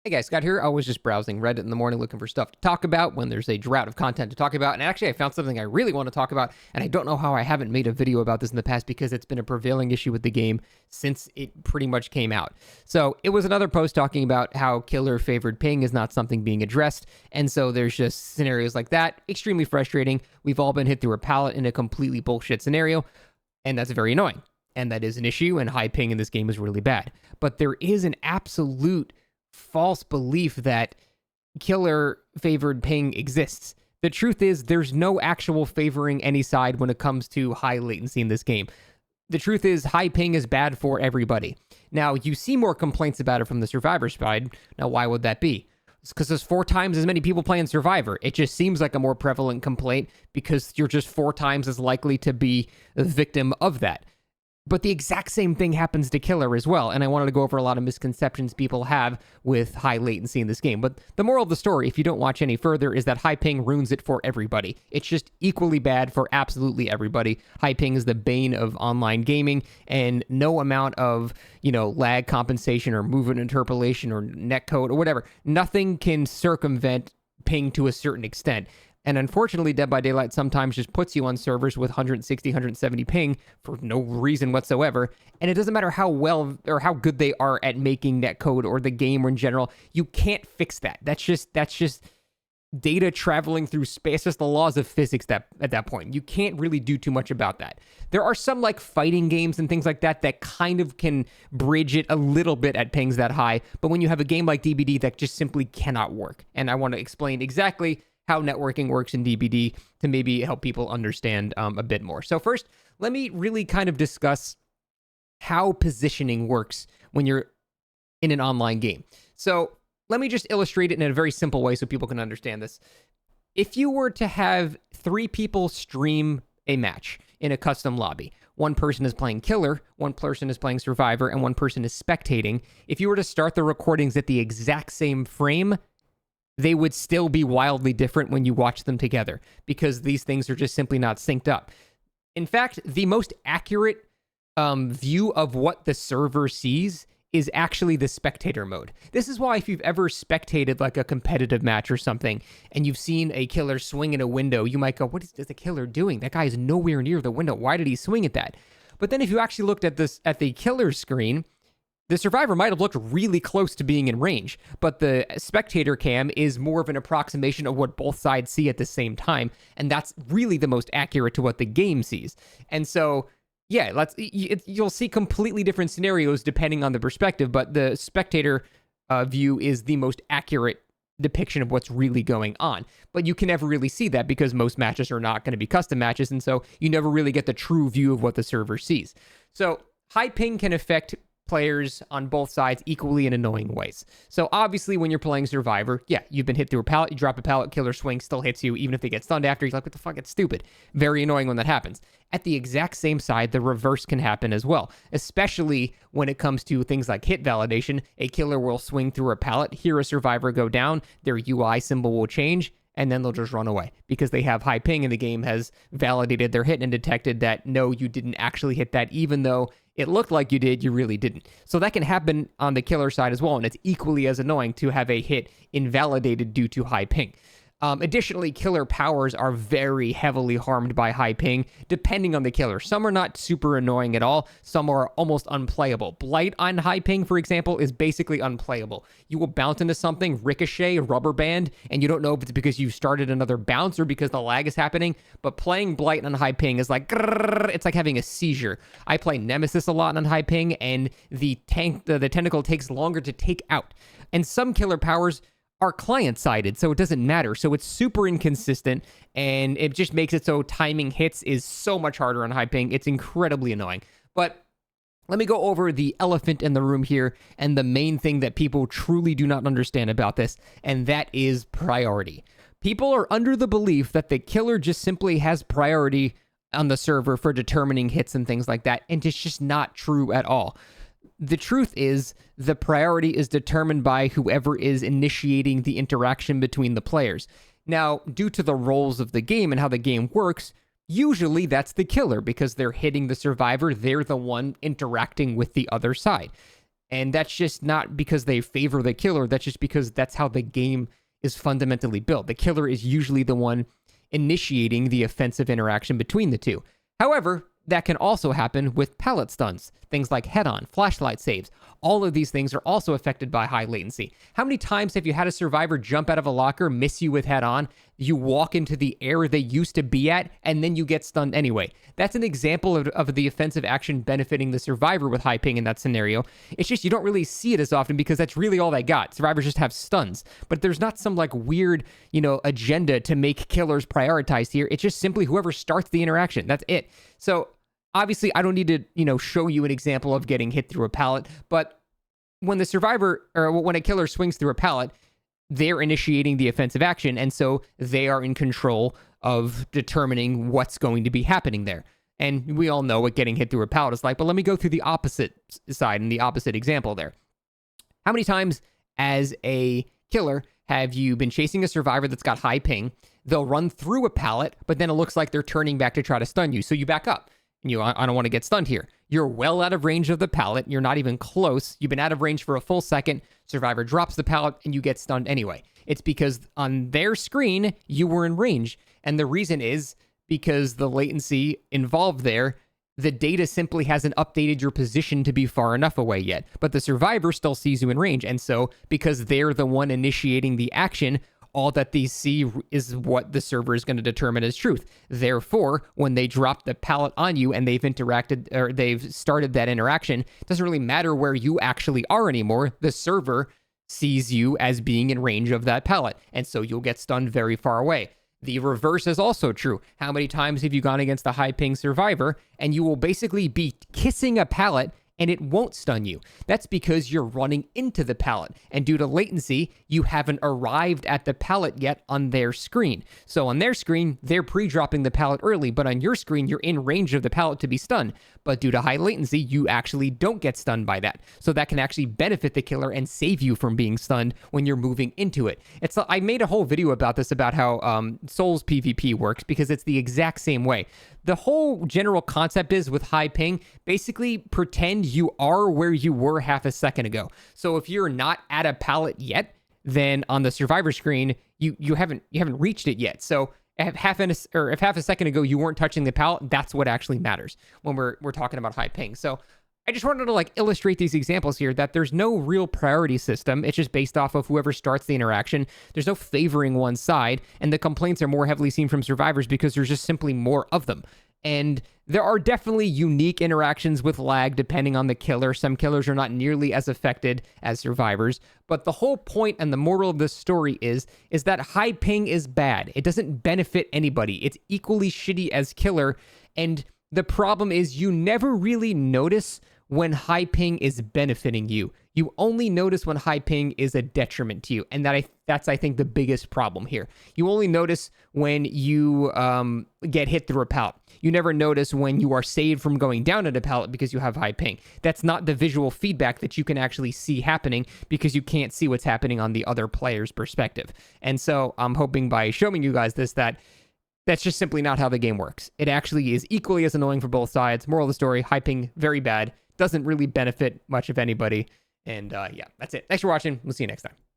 Hey guys, Scott here. I was just browsing Reddit in the morning looking for stuff to talk about when there's a drought of content to talk about. And actually, I found something I really want to talk about. And I don't know how I haven't made a video about this in the past because it's been a prevailing issue with the game since it pretty much came out. So it was another post talking about how killer favored ping is not something being addressed. And so there's just scenarios like that. Extremely frustrating. We've all been hit through a pallet in a completely bullshit scenario. And that's very annoying. And that is an issue. And high ping in this game is really bad. But there is an absolute false belief that killer favored ping exists. The truth is there's no actual favoring any side when it comes to high latency in this game. The truth is high ping is bad for everybody. Now, you see more complaints about it from the Survivor side. Now, why would that be? It's because there's 4 times as many people playing Survivor. It just seems like a more prevalent complaint because you're just 4 times as likely to be a victim of that. But the exact same thing happens to killer as well. And I wanted to go over a lot of misconceptions people have with high latency in this game. But the moral of the story, if you don't watch any further, is that high ping ruins it for everybody. It's just equally bad for absolutely everybody. High ping is the bane of online gaming, and no amount of, lag compensation or movement interpolation or netcode or whatever, nothing can circumvent ping to a certain extent. And unfortunately, Dead by Daylight sometimes just puts you on servers with 160, 170 ping for no reason whatsoever. And it doesn't matter how well or how good they are at making netcode or the game or in general, you can't fix that. That's just data traveling through space. It's just the laws of physics that at that point. You can't really do too much about that. There are some like fighting games and things like that that kind of can bridge it a little bit at pings that high. But when you have a game like DBD, that just simply cannot work. And I want to explain exactly how networking works in DBD to maybe help people understand a bit more. So first, let me really kind of discuss how positioning works when you're in an online game. So let me just illustrate it in a very simple way so people can understand this. If you were to have 3 people stream a match in a custom lobby, one person is playing killer, one person is playing survivor, and one person is spectating. If you were to start the recordings at the exact same frame, they would still be wildly different when you watch them together because these things are just simply not synced up. In fact, the most accurate view of what the server sees is actually the spectator mode. This is why if you've ever spectated like a competitive match or something and you've seen a killer swing at a window, you might go, what is the killer doing? That guy is nowhere near the window. Why did he swing at that? But then if you actually looked at the killer screen, the survivor might have looked really close to being in range, but the spectator cam is more of an approximation of what both sides see at the same time, and that's really the most accurate to what the game sees. And so, yeah, you'll see completely different scenarios depending on the perspective, but the spectator view is the most accurate depiction of what's really going on. But you can never really see that because most matches are not going to be custom matches, and so you never really get the true view of what the server sees. So high ping can affect players on both sides equally in annoying ways. So obviously when you're playing Survivor, yeah, you've been hit through a pallet, you drop a pallet, killer swing, still hits you, even if they get stunned after, you're like, what the fuck, it's stupid. Very annoying when that happens. At the exact same side, the reverse can happen as well, especially when it comes to things like hit validation. A killer will swing through a pallet, hear a Survivor go down, their UI symbol will change, and then they'll just run away because they have high ping and the game has validated their hit and detected that, no, you didn't actually hit that, even though it looked like you did, you really didn't. So that can happen on the killer side as well, and it's equally as annoying to have a hit invalidated due to high ping. Additionally, killer powers are very heavily harmed by high ping, depending on the killer. Some are not super annoying at all. Some are almost unplayable. Blight on high ping, for example, is basically unplayable. You will bounce into something, ricochet, rubber band, and you don't know if it's because you started another bounce or because the lag is happening, but playing Blight on high ping is like, grrr, it's like having a seizure. I play Nemesis a lot on high ping, and the tentacle takes longer to take out. And some killer powers are client-sided, so it doesn't matter. So it's super inconsistent, and it just makes it so timing hits is so much harder on high ping. It's incredibly annoying. But let me go over the elephant in the room here and the main thing that people truly do not understand about this, and that is priority. People are under the belief that the killer just simply has priority on the server for determining hits and things like that, and it's just not true at all. The truth is, the priority is determined by whoever is initiating the interaction between the players. Now, due to the roles of the game and how the game works, usually that's the killer because they're hitting the survivor, they're the one interacting with the other side. And that's just not because they favor the killer. That's just because that's how the game is fundamentally built. The killer is usually the one initiating the offensive interaction between the two. However, that can also happen with pallet stuns, things like head-on, flashlight saves. All of these things are also affected by high latency. How many times have you had a survivor jump out of a locker, miss you with head-on, you walk into the area they used to be at, and then you get stunned anyway? That's an example of the offensive action benefiting the survivor with high ping in that scenario. It's just you don't really see it as often because that's really all they got. Survivors just have stuns. But there's not some like weird, agenda to make killers prioritized here. It's just simply whoever starts the interaction. That's it. So obviously, I don't need to, show you an example of getting hit through a pallet, but when the survivor or when a killer swings through a pallet, they're initiating the offensive action, and so they are in control of determining what's going to be happening there. And we all know what getting hit through a pallet is like, but let me go through the opposite side and the opposite example there. How many times as a killer have you been chasing a survivor that's got high ping? They'll run through a pallet, but then it looks like they're turning back to try to stun you, so you back up. I don't want to get stunned here. You're well out of range of the pallet. You're not even close. You've been out of range for a full second. Survivor drops the pallet and you get stunned anyway. It's because on their screen, you were in range. And the reason is because the latency involved there, the data simply hasn't updated your position to be far enough away yet. But the survivor still sees you in range. And so because they're the one initiating the action, all that they see is what the server is going to determine as truth. Therefore, when they drop the pallet on you and they've interacted or they've started that interaction, it doesn't really matter where you actually are anymore. The server sees you as being in range of that pallet, and so you'll get stunned very far away. The reverse is also true. How many times have you gone against a high ping survivor and you will basically be kissing a pallet and it won't stun you? That's because you're running into the pallet, and due to latency, you haven't arrived at the pallet yet on their screen. So on their screen, they're pre-dropping the pallet early, but on your screen, you're in range of the pallet to be stunned. But due to high latency, you actually don't get stunned by that. So that can actually benefit the killer and save you from being stunned when you're moving into it. I made a whole video about this, about how Souls PvP works, because it's the exact same way. The whole general concept is with high ping, basically pretend you are where you were half a second ago. So if you're not at a pallet yet, then on the survivor screen, you haven't reached it yet. So if half a second ago you weren't touching the pallet, that's what actually matters when we're talking about high ping. So I just wanted to illustrate these examples here, that there's no real priority system. It's just based off of whoever starts the interaction. There's no favoring one side, and the complaints are more heavily seen from survivors because there's just simply more of them. And there are definitely unique interactions with lag depending on the killer. Some killers are not nearly as affected as survivors. But the whole point and the moral of this story is that high ping is bad. It doesn't benefit anybody. It's equally shitty as killer. And the problem is you never really notice when high ping is benefiting you. You only notice when high ping is a detriment to you. And that's, I think, the biggest problem here. You only notice when you get hit through a pallet. You never notice when you are saved from going down at a pallet because you have high ping. That's not the visual feedback that you can actually see happening because you can't see what's happening on the other player's perspective. And so I'm hoping by showing you guys this, that's just simply not how the game works. It actually is equally as annoying for both sides. Moral of the story, high ping, very bad. Doesn't really benefit much of anybody. And yeah, that's it. Thanks for watching. We'll see you next time.